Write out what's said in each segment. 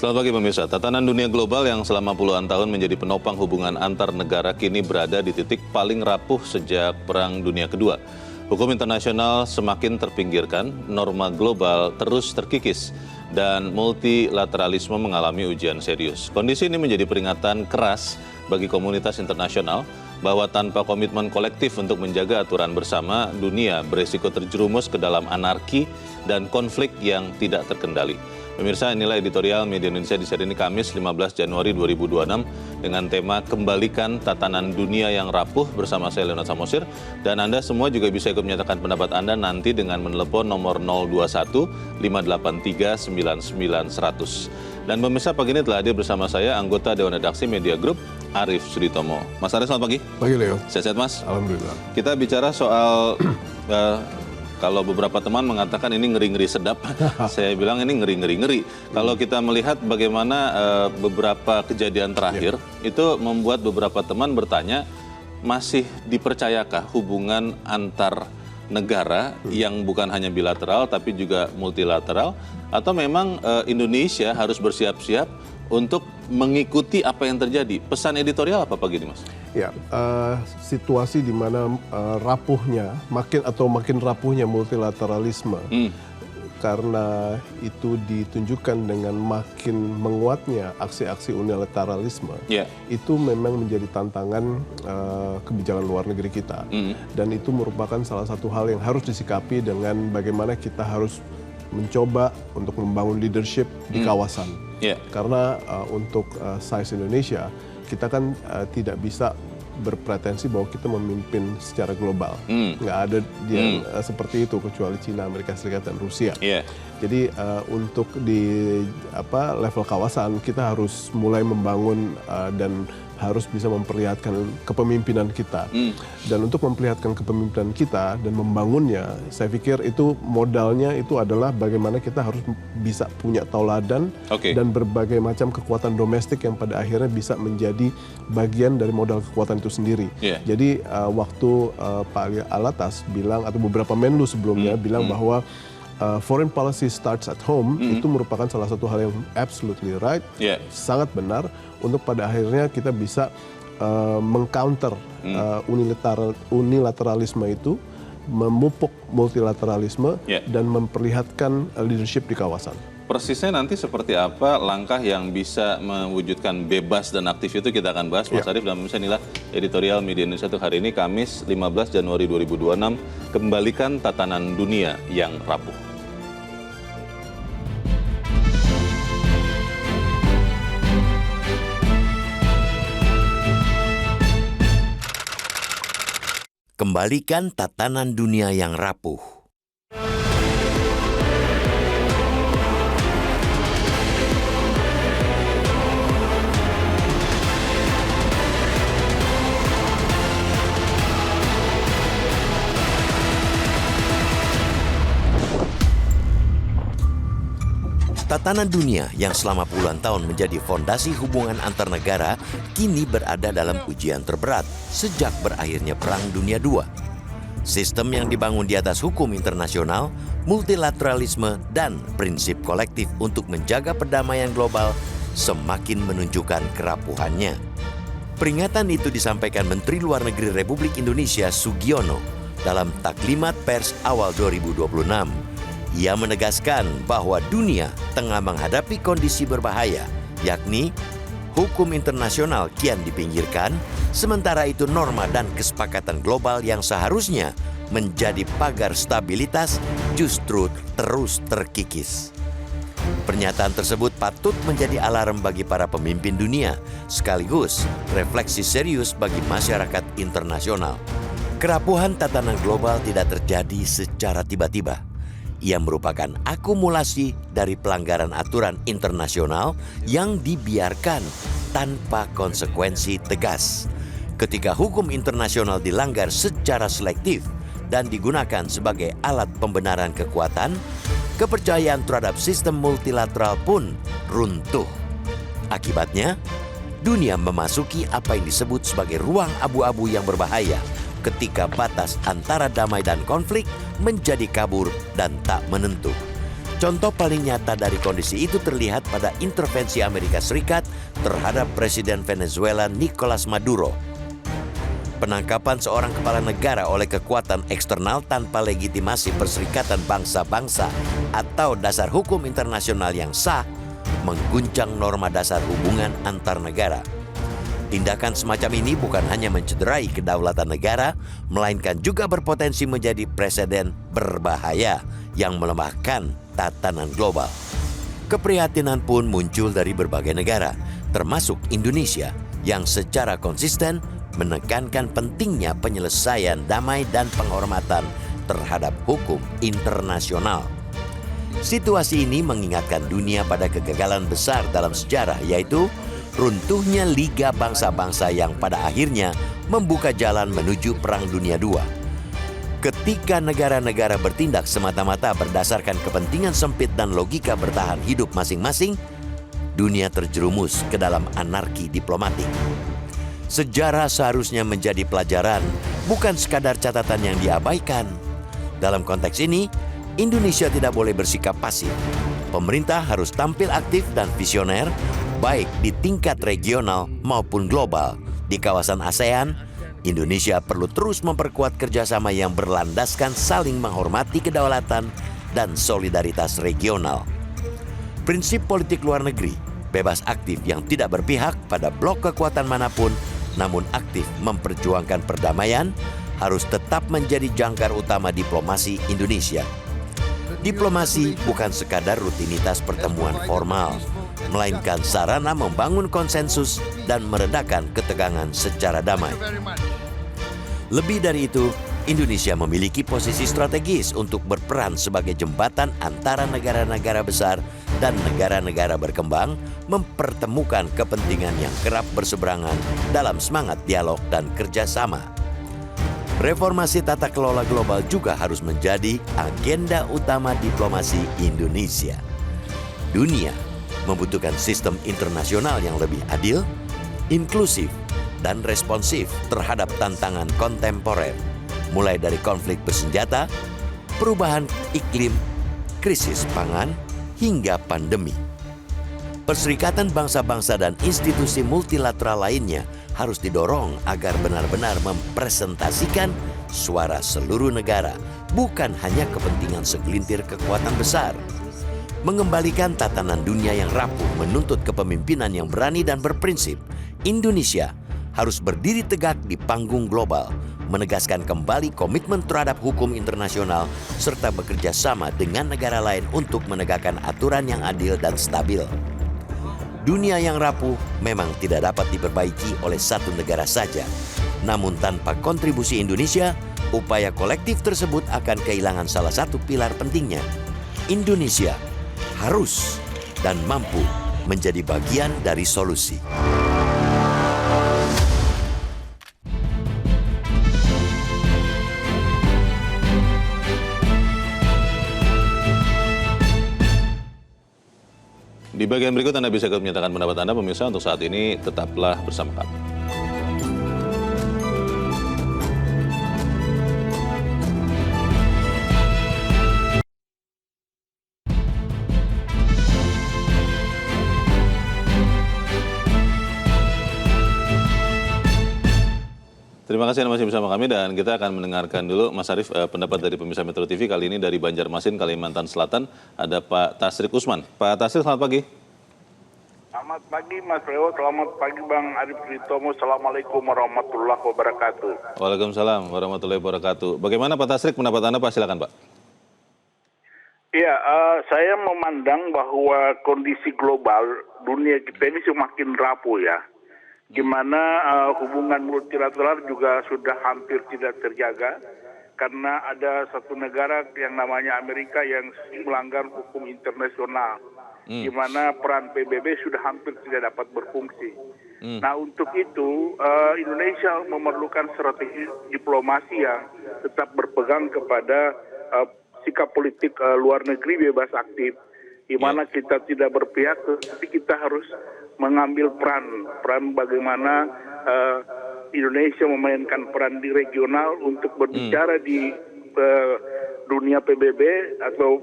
Selamat pagi pemirsa. Tatanan dunia global yang selama puluhan tahun menjadi penopang hubungan antar negara kini berada di titik paling rapuh sejak Perang Dunia Kedua. Hukum internasional semakin terpinggirkan, norma global terus terkikis, dan multilateralisme mengalami ujian serius. Kondisi ini menjadi peringatan keras bagi komunitas internasional bahwa tanpa komitmen kolektif untuk menjaga aturan bersama, dunia beresiko terjerumus ke dalam anarki dan konflik yang tidak terkendali. Pemirsa, inilah editorial Media Indonesia di seri ini Kamis 15 Januari 2026 dengan tema Kembalikan Tatanan Dunia yang Rapuh bersama saya Leonard Samosir. Dan Anda semua juga bisa ikut menyatakan pendapat Anda nanti dengan menelepon nomor 021 583 99 100. Dan pemirsa, pagi ini telah hadir bersama saya anggota Dewan Redaksi Media Group, Arief Suditomo. Mas Arief, selamat pagi. Pagi, Leo. Sehat-sehat, Mas? Alhamdulillah. Kita bicara soal... kalau beberapa teman mengatakan ini ngeri-ngeri sedap, saya bilang ini ngeri-ngeri. Kalau kita melihat bagaimana beberapa kejadian terakhir, itu membuat beberapa teman bertanya, masih dipercayakah hubungan antar negara yang bukan hanya bilateral tapi juga multilateral, atau memang Indonesia harus bersiap-siap untuk mengikuti apa yang terjadi? Pesan editorial apa pagi ini, Mas? Ya, situasi di mana makin rapuhnya multilateralisme karena itu ditunjukkan dengan makin menguatnya aksi-aksi unilateralisme, itu memang menjadi tantangan kebijakan luar negeri kita, dan itu merupakan salah satu hal yang harus disikapi dengan bagaimana kita harus mencoba untuk membangun leadership di kawasan. Karena untuk size Indonesia, kita kan tidak bisa berpretensi bahwa kita memimpin secara global. Nggak ada yang seperti itu kecuali Cina, Amerika Serikat, dan Rusia. Jadi untuk di level kawasan kita harus mulai membangun dan harus bisa memperlihatkan kepemimpinan kita. Dan untuk memperlihatkan kepemimpinan kita dan membangunnya, saya pikir itu modalnya itu adalah bagaimana kita harus bisa punya tauladan dan berbagai macam kekuatan domestik yang pada akhirnya bisa menjadi bagian dari modal kekuatan itu sendiri. Jadi waktu Pak Alatas bilang, atau beberapa Menlu sebelumnya bilang bahwa foreign policy starts at home, itu merupakan salah satu hal yang absolutely right, sangat benar, untuk pada akhirnya kita bisa mengcounter unilateralisme itu, memupuk multilateralisme, dan memperlihatkan leadership di kawasan. Persisnya nanti seperti apa langkah yang bisa mewujudkan bebas dan aktif itu kita akan bahas, Mas Arief. Dan misalnya inilah editorial Media Indonesia untuk hari ini, Kamis 15 Januari 2026, Kembalikan Tatanan Dunia yang Rapuh. Kembalikan tatanan dunia yang rapuh. Tatanan dunia yang selama puluhan tahun menjadi fondasi hubungan antar negara kini berada dalam ujian terberat sejak berakhirnya Perang Dunia II. Sistem yang dibangun di atas hukum internasional, multilateralisme, dan prinsip kolektif untuk menjaga perdamaian global semakin menunjukkan kerapuhannya. Peringatan itu disampaikan Menteri Luar Negeri Republik Indonesia Sugiono dalam taklimat pers awal 2026. Ia menegaskan bahwa dunia tengah menghadapi kondisi berbahaya, yakni hukum internasional kian dipinggirkan, sementara itu norma dan kesepakatan global yang seharusnya menjadi pagar stabilitas justru terus terkikis. Pernyataan tersebut patut menjadi alarm bagi para pemimpin dunia, sekaligus refleksi serius bagi masyarakat internasional. Kerapuhan tatanan global tidak terjadi secara tiba-tiba. Ia merupakan akumulasi dari pelanggaran aturan internasional yang dibiarkan tanpa konsekuensi tegas. Ketika hukum internasional dilanggar secara selektif dan digunakan sebagai alat pembenaran kekuatan, kepercayaan terhadap sistem multilateral pun runtuh. Akibatnya, dunia memasuki apa yang disebut sebagai ruang abu-abu yang berbahaya, ketika batas antara damai dan konflik menjadi kabur dan tak menentu. Contoh paling nyata dari kondisi itu terlihat pada intervensi Amerika Serikat terhadap Presiden Venezuela Nicolas Maduro. Penangkapan seorang kepala negara oleh kekuatan eksternal tanpa legitimasi Perserikatan Bangsa-Bangsa atau dasar hukum internasional yang sah mengguncang norma dasar hubungan antar negara. Tindakan semacam ini bukan hanya mencederai kedaulatan negara, melainkan juga berpotensi menjadi preseden berbahaya yang melemahkan tatanan global. Keprihatinan pun muncul dari berbagai negara, termasuk Indonesia, yang secara konsisten menekankan pentingnya penyelesaian damai dan penghormatan terhadap hukum internasional. Situasi ini mengingatkan dunia pada kegagalan besar dalam sejarah, yaitu runtuhnya Liga Bangsa-Bangsa yang pada akhirnya membuka jalan menuju Perang Dunia II. Ketika negara-negara bertindak semata-mata berdasarkan kepentingan sempit dan logika bertahan hidup masing-masing, dunia terjerumus ke dalam anarki diplomatik. Sejarah seharusnya menjadi pelajaran, bukan sekadar catatan yang diabaikan. Dalam konteks ini, Indonesia tidak boleh bersikap pasif. Pemerintah harus tampil aktif dan visioner, baik di tingkat regional maupun global. Di kawasan ASEAN, Indonesia perlu terus memperkuat kerjasama yang berlandaskan saling menghormati kedaulatan dan solidaritas regional. Prinsip politik luar negeri, bebas aktif yang tidak berpihak pada blok kekuatan manapun, namun aktif memperjuangkan perdamaian, harus tetap menjadi jangkar utama diplomasi Indonesia. Diplomasi bukan sekadar rutinitas pertemuan formal, melainkan sarana membangun konsensus dan meredakan ketegangan secara damai. Lebih dari itu, Indonesia memiliki posisi strategis untuk berperan sebagai jembatan antara negara-negara besar dan negara-negara berkembang, mempertemukan kepentingan yang kerap berseberangan dalam semangat dialog dan kerjasama. Reformasi tata kelola global juga harus menjadi agenda utama diplomasi Indonesia. Dunia membutuhkan sistem internasional yang lebih adil, inklusif, dan responsif terhadap tantangan kontemporer, mulai dari konflik bersenjata, perubahan iklim, krisis pangan, hingga pandemi. Perserikatan bangsa-bangsa dan institusi multilateral lainnya harus didorong agar benar-benar mempresentasikan suara seluruh negara, bukan hanya kepentingan segelintir kekuatan besar. Mengembalikan tatanan dunia yang rapuh menuntut kepemimpinan yang berani dan berprinsip. Indonesia harus berdiri tegak di panggung global, menegaskan kembali komitmen terhadap hukum internasional, serta bekerja sama dengan negara lain untuk menegakkan aturan yang adil dan stabil. Dunia yang rapuh memang tidak dapat diperbaiki oleh satu negara saja. Namun tanpa kontribusi Indonesia, upaya kolektif tersebut akan kehilangan salah satu pilar pentingnya. Indonesia harus dan mampu menjadi bagian dari solusi. Di bagian berikut Anda bisa menyatakan pendapat Anda, pemirsa. Untuk saat ini tetaplah bersama kami. Terima kasih Anda masih bersama kami dan kita akan mendengarkan dulu Mas Arief pendapat dari pemirsa Metro TV kali ini dari Banjarmasin, Kalimantan Selatan. Ada Pak Tasrik Usman. Pak Tasrik, selamat pagi. Selamat pagi Mas Leo, selamat pagi Bang Arief Ritomo. Assalamualaikum warahmatullahi wabarakatuh. Waalaikumsalam warahmatullahi wabarakatuh. Bagaimana Pak Tasrik pendapat Anda Pak? Silakan Pak. Iya, saya memandang bahwa kondisi global dunia kita ini semakin rapuh ya. Gimana hubungan multilateral juga sudah hampir tidak terjaga karena ada satu negara yang namanya Amerika yang melanggar hukum internasional, di mana peran PBB sudah hampir tidak dapat berfungsi. Nah untuk itu Indonesia memerlukan strategi diplomasi yang tetap berpegang kepada sikap politik luar negeri bebas aktif, di mana kita tidak berpihak, tapi kita harus mengambil peran bagaimana Indonesia memainkan peran di regional untuk berbicara di dunia PBB atau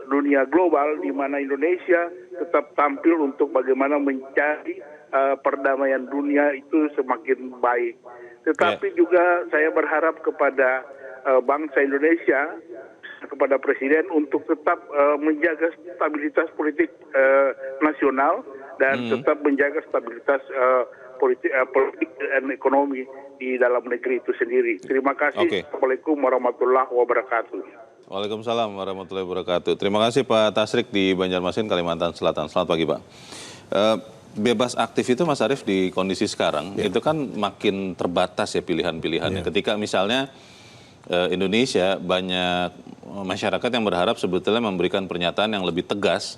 dunia global di mana Indonesia tetap tampil untuk bagaimana mencari perdamaian dunia itu semakin baik. Tetapi juga saya berharap kepada bangsa Indonesia, kepada Presiden untuk tetap menjaga stabilitas politik nasional dan tetap menjaga stabilitas politik dan ekonomi di dalam negeri itu sendiri. Terima kasih. Assalamualaikum warahmatullahi wabarakatuh. Waalaikumsalam warahmatullahi wabarakatuh. Terima kasih Pak Tasrik di Banjarmasin, Kalimantan Selatan. Selamat pagi Pak. Bebas aktif itu Mas Arief di kondisi sekarang itu kan makin terbatas ya pilihan-pilihannya. Ketika misalnya Indonesia banyak masyarakat yang berharap sebetulnya memberikan pernyataan yang lebih tegas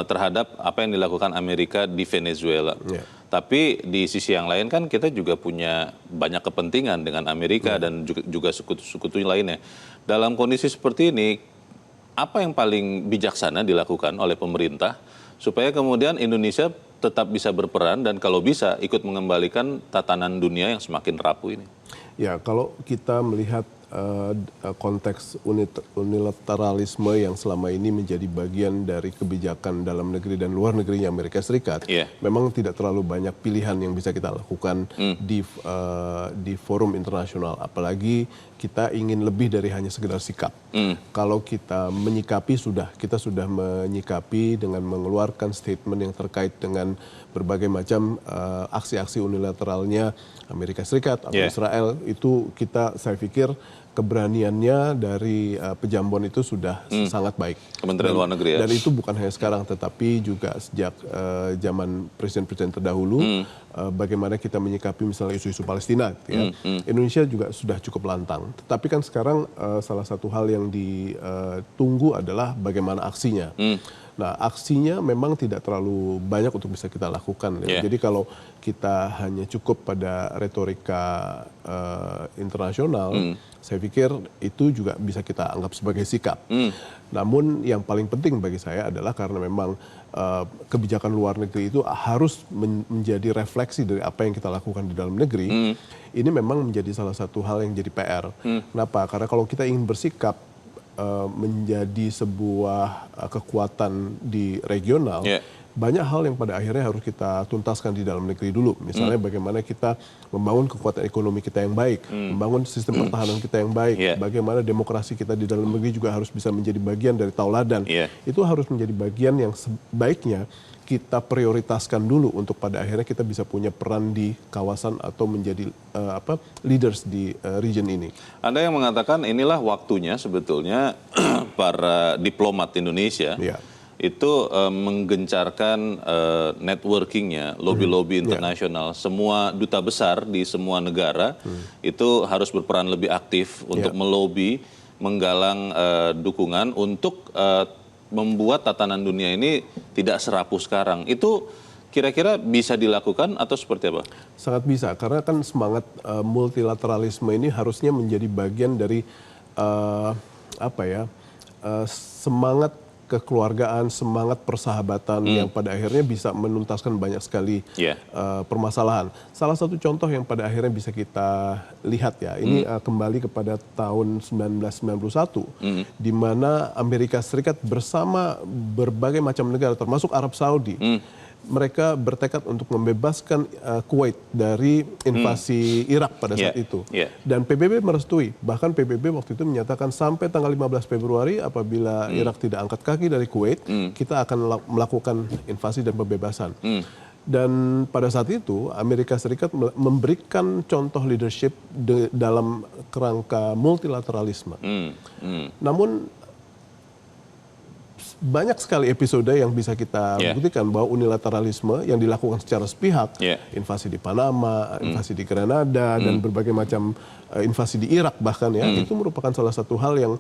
terhadap apa yang dilakukan Amerika di Venezuela. Tapi di sisi yang lain kan kita juga punya banyak kepentingan dengan Amerika dan juga sekutu-sekutu lainnya. Dalam kondisi seperti ini, apa yang paling bijaksana dilakukan oleh pemerintah supaya kemudian Indonesia tetap bisa berperan dan kalau bisa ikut mengembalikan tatanan dunia yang semakin rapuh ini? Ya, kalau kita melihat konteks unilateralisme yang selama ini menjadi bagian dari kebijakan dalam negeri dan luar negerinya Amerika Serikat, memang tidak terlalu banyak pilihan yang bisa kita lakukan di forum internasional. Apalagi kita ingin lebih dari hanya sekedar sikap. Kalau kita menyikapi kita sudah menyikapi dengan mengeluarkan statement yang terkait dengan berbagai macam aksi-aksi unilateralnya Amerika Serikat atau Israel, itu saya pikir keberaniannya dari Pejambon itu sudah sangat baik. Kementerian Luar Negeri ya. Dan itu bukan hanya sekarang, tetapi juga sejak zaman presiden-presiden terdahulu, bagaimana kita menyikapi misalnya isu-isu Palestina. Indonesia juga sudah cukup lantang. Tetapi kan sekarang salah satu hal yang ditunggu adalah bagaimana aksinya. Nah, aksinya memang tidak terlalu banyak untuk bisa kita lakukan. Jadi kalau kita hanya cukup pada retorika internasional, saya pikir itu juga bisa kita anggap sebagai sikap. Namun yang paling penting bagi saya adalah karena memang kebijakan luar negeri itu harus menjadi refleksi dari apa yang kita lakukan di dalam negeri. Ini memang menjadi salah satu hal yang jadi PR. Kenapa? Karena kalau kita ingin bersikap menjadi sebuah kekuatan di regional, banyak hal yang pada akhirnya harus kita tuntaskan di dalam negeri dulu. Misalnya bagaimana kita membangun kekuatan ekonomi kita yang baik, membangun sistem pertahanan kita yang baik, bagaimana demokrasi kita di dalam negeri juga harus bisa menjadi bagian dari tauladan. Itu harus menjadi bagian yang sebaiknya kita prioritaskan dulu untuk pada akhirnya kita bisa punya peran di kawasan atau menjadi leaders di region ini. Anda yang mengatakan inilah waktunya sebetulnya para diplomat Indonesia itu menggencarkan networkingnya, lobby-lobby internasional. Semua duta besar di semua negara itu harus berperan lebih aktif untuk melobi, menggalang dukungan untuk membuat tatanan dunia ini tidak serapuh sekarang. Itu kira-kira bisa dilakukan atau seperti apa? Sangat bisa, karena kan semangat multilateralisme ini harusnya menjadi bagian dari semangat kekeluargaan, semangat persahabatan yang pada akhirnya bisa menuntaskan banyak sekali permasalahan. Salah satu contoh yang pada akhirnya bisa kita lihat ini kembali kepada tahun 1991, di mana Amerika Serikat bersama berbagai macam negara, termasuk Arab Saudi, mereka bertekad untuk membebaskan Kuwait dari invasi Irak pada saat itu. Dan PBB merestui. Bahkan PBB waktu itu menyatakan sampai tanggal 15 Februari apabila Irak tidak angkat kaki dari Kuwait, kita akan melakukan invasi dan pembebasan. Dan pada saat itu Amerika Serikat memberikan contoh leadership dalam kerangka multilateralisme. Namun banyak sekali episode yang bisa kita buktikan bahwa unilateralisme yang dilakukan secara sepihak, invasi di Panama, invasi di Grenada, dan berbagai macam invasi di Irak bahkan itu merupakan salah satu hal yang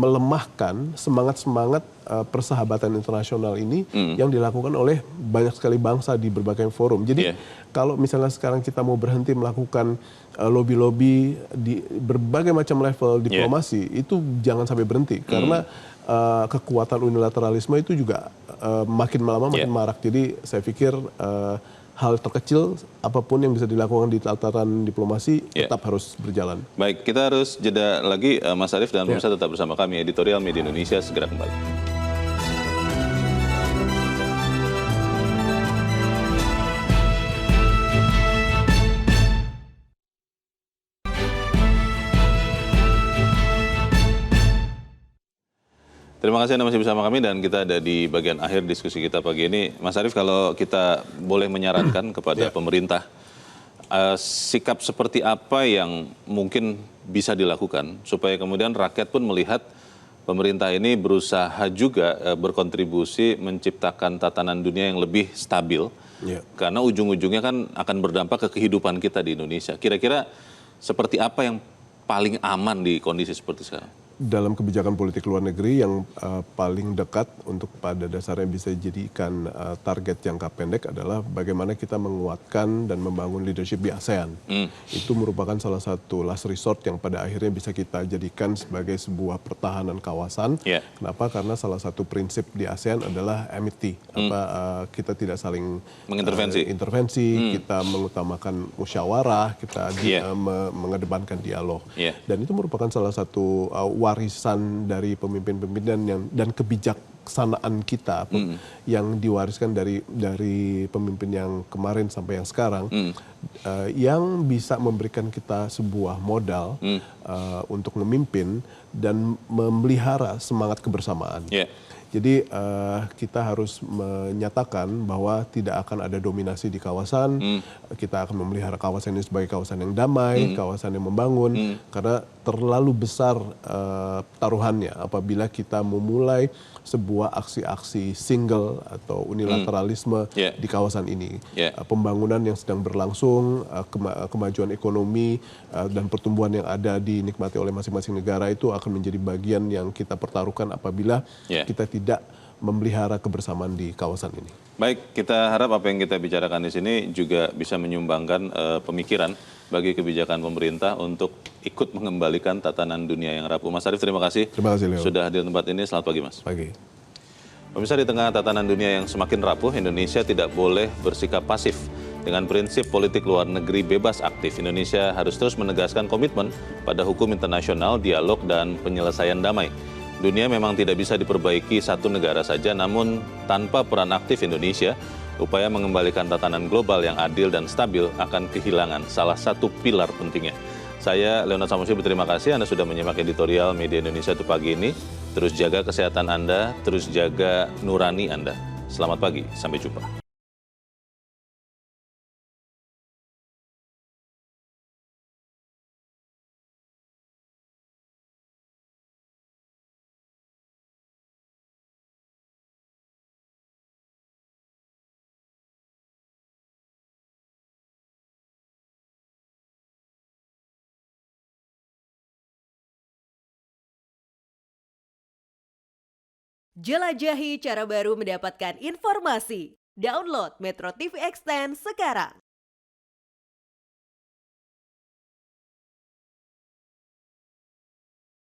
melemahkan semangat-semangat persahabatan internasional ini yang dilakukan oleh banyak sekali bangsa di berbagai forum. Jadi kalau misalnya sekarang kita mau berhenti melakukan lobby-lobby di berbagai macam level diplomasi, itu jangan sampai berhenti karena kekuatan unilateralisme itu juga makin lama makin marak. Jadi saya pikir hal terkecil apapun yang bisa dilakukan di tataran diplomasi tetap harus berjalan. Baik, kita harus jeda lagi, Mas Arief, dan pemirsa tetap bersama kami. Editorial Media Indonesia segera kembali. Terima kasih Anda masih bersama kami dan kita ada di bagian akhir diskusi kita pagi ini. Mas Arief, kalau kita boleh menyarankan kepada pemerintah, sikap seperti apa yang mungkin bisa dilakukan supaya kemudian rakyat pun melihat pemerintah ini berusaha juga berkontribusi menciptakan tatanan dunia yang lebih stabil. Karena ujung-ujungnya kan akan berdampak ke kehidupan kita di Indonesia. Kira-kira seperti apa yang paling aman di kondisi seperti sekarang? Dalam kebijakan politik luar negeri yang paling dekat untuk pada dasarnya bisa dijadikan target jangka pendek adalah bagaimana kita menguatkan dan membangun leadership di ASEAN. Itu merupakan salah satu last resort yang pada akhirnya bisa kita jadikan sebagai sebuah pertahanan kawasan. Kenapa? Karena salah satu prinsip di ASEAN adalah amity. Kita tidak saling intervensi, kita mengutamakan musyawarah, kita mengedepankan dialog. Dan itu merupakan salah satu warisan dari pemimpin-pemimpin dan kebijaksanaan kita yang diwariskan dari pemimpin yang kemarin sampai yang sekarang, yang bisa memberikan kita sebuah modal untuk memimpin dan memelihara semangat kebersamaan. Jadi kita harus menyatakan bahwa tidak akan ada dominasi di kawasan, kita akan memelihara kawasan ini sebagai kawasan yang damai, kawasan yang membangun, karena terlalu besar taruhannya apabila kita memulai sebuah aksi-aksi single atau unilateralisme di kawasan ini. Pembangunan yang sedang berlangsung, kemajuan ekonomi dan pertumbuhan yang ada dinikmati oleh masing-masing negara itu akan menjadi bagian yang kita pertaruhkan apabila kita tidak memelihara kebersamaan di kawasan ini. Baik, kita harap apa yang kita bicarakan di sini juga bisa menyumbangkan pemikiran bagi kebijakan pemerintah untuk ikut mengembalikan tatanan dunia yang rapuh. Mas Arief, terima kasih. Terima kasih, Leo. Sudah hadir di tempat ini. Selamat pagi, Mas. Pagi. Pemirsa, di tengah tatanan dunia yang semakin rapuh, Indonesia tidak boleh bersikap pasif. Dengan prinsip politik luar negeri bebas aktif, Indonesia harus terus menegaskan komitmen pada hukum internasional, dialog, dan penyelesaian damai. Dunia memang tidak bisa diperbaiki satu negara saja, namun tanpa peran aktif Indonesia, upaya mengembalikan tatanan global yang adil dan stabil akan kehilangan salah satu pilar pentingnya. Saya, Leonard Samusi, berterima kasih Anda sudah menyimak editorial Media Indonesia untuk pagi ini. Terus jaga kesehatan Anda, terus jaga nurani Anda. Selamat pagi, sampai jumpa. Jelajahi cara baru mendapatkan informasi. Download Metro TV Extend sekarang.